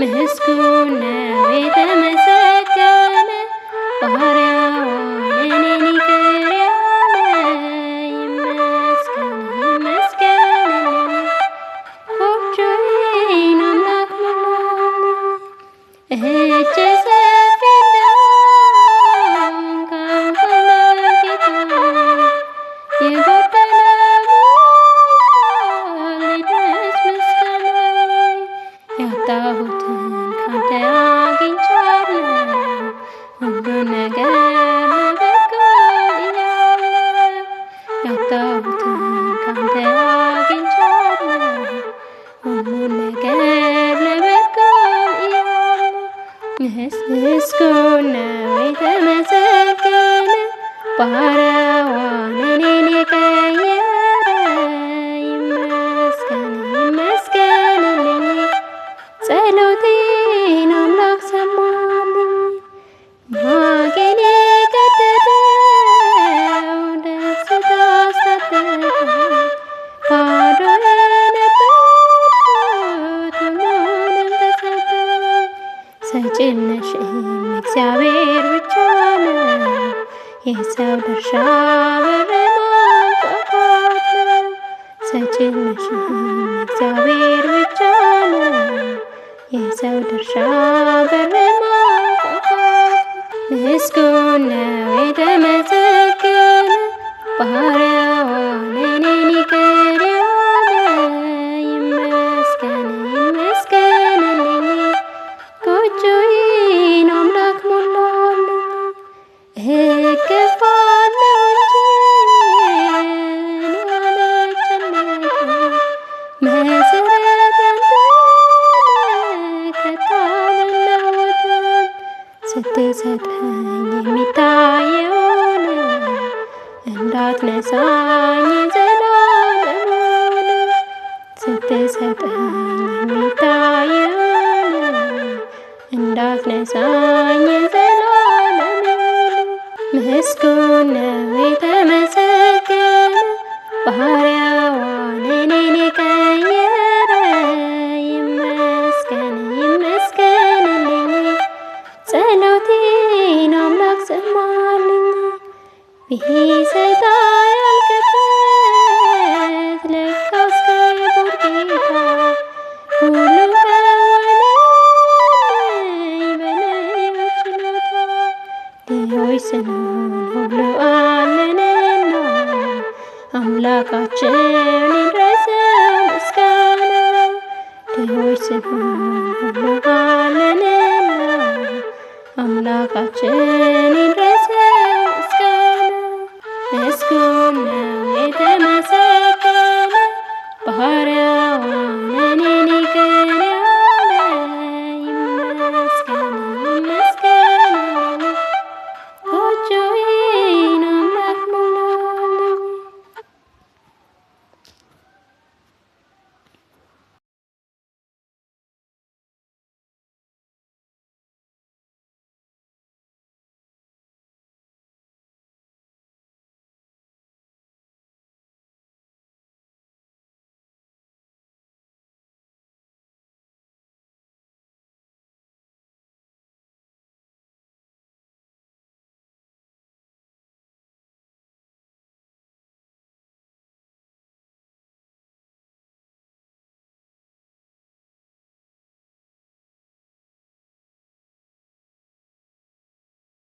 ምስጉን ነው የተመሰገነ ባሪያውን እኔን ይቅር ያለ ይመስገን ይመስገንልኝ ጎጆዬን አምላክ ሞላልኝ እጅ ሰፊ እንደሆንክ አውቃለሁ ጌታ የጎደለ ሞልቶልኝ ምስጋናዬ ያጣሁትን ካንተ አግኝቻለሁ ሁሉን ነገር ለበጎ እያለሁ ያጣሁትን ካንተ አግኝቻለሁ ሁሉን ነገር ለበጎ እያለሁ ምስጉን ነው የተመሰገነ ባሪያውን እኔን የቀየረ ይመስገን ይመስገንልኝ ጸሎቴን አምላክ ሰማልኝ ማጌን የቀደደው ደስታ አስታጠቀኝ ባዶ የነበርኩት ሁሉንም ተሰጠኝ ሰጪም ነሽም እግዚአብሔር ብቻ ነው የሰው ድርሻ በር ማንኳኳት ነው ሰጪም ነሽም እግዚአብሔር ብቻ ነው የሰው ድርሻ በር ማንኳኳት ምስጉን ነው የተመሰገነ ባሪያውን እኔን ይቅር ያለ ይመስገን ይመስገንልኝ ጎጆዬን አምላክ ሞላልኝ እገባለሁ እንጂ አልጨነቅም መሰረት ያንተ ከቶ አልለወጥም ስትሰጠኝ የሚታየውን እንዳትነሳኝ ዘላለሙን ስትሰጠኝ የሚታየውን እንዳትነሳኝ ዘላለሙን ምስጉን ነው የተመሰገነ ባሪያውን እኔን የቀየረ ይመስገን ይመስገንልኝ ጸሎቴን አምላክ ሰማልኝ ቢሰጣ ያልክበት ለካስ ክቡር ጌታ ሁሉም ከሆነልኝ በልዩ ችሎታ ድሆች ስንሆን ሁሉ አለንና አምላካችን ይድረሰው ምስጋና ድሆች ስንሆን ሁሉ አለንና አምላካችን ይድረሰው ምስጋና ምስጉን